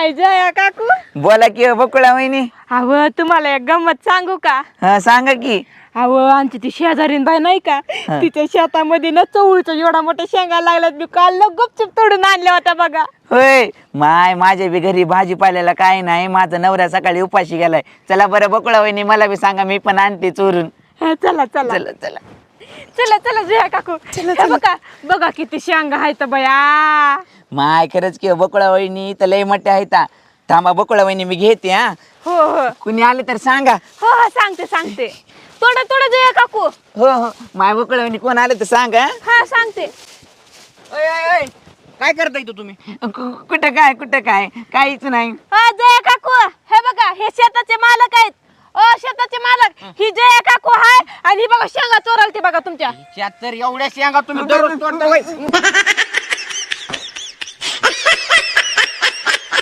काय जया काकू बोला की बकुळा वहिनी. अहो तुम्हाला एक गंमत सांगू का? हा सांगा की. अहो आमची ती शेजारीन बाई नाही का, तिच्या शेतामध्ये ना चवळीच्या एवढा मोठ्या शेंगा लागल्यात. मी काल ना गुपचूप तोडून आणल्या होत्या बघा. होय माझ्या बी घरी भाजीपाल्याला काय नाही. माझा नवरा सकाळी उपाशी गेलाय. चला बरं बकुळा वहिनी मला बी सांगा, मी पण आणते चोरून. चला चला चला चला चला चला जया काकू. हे बघा बघा किती शेंगा आहेत बया. खरंच की बकुळा वहिनी तर लय मोठ्या आहेत. थांबा बकुळा वहिनी मी घेते. हा हो हो कुणी आले तर सांगा. हो हो सांगते सांगते. थोडं थोडं जया काकू. हो हो माय बकुळा वहिनी कोण आले तर सांगा. हा सांगते. ओय ओय ओय काय करताय तू तुम्ही? कुठं काय काहीच नाही. जया काकू हे बघा हे शेताचे मालक आहेत. शेताचे मालक ही जया काकू हाय आणि ही बघा शेंगा चोरालते बघा तुमच्या. तर एवढ्या शेंगा तुम्ही दररोज तोडता होय?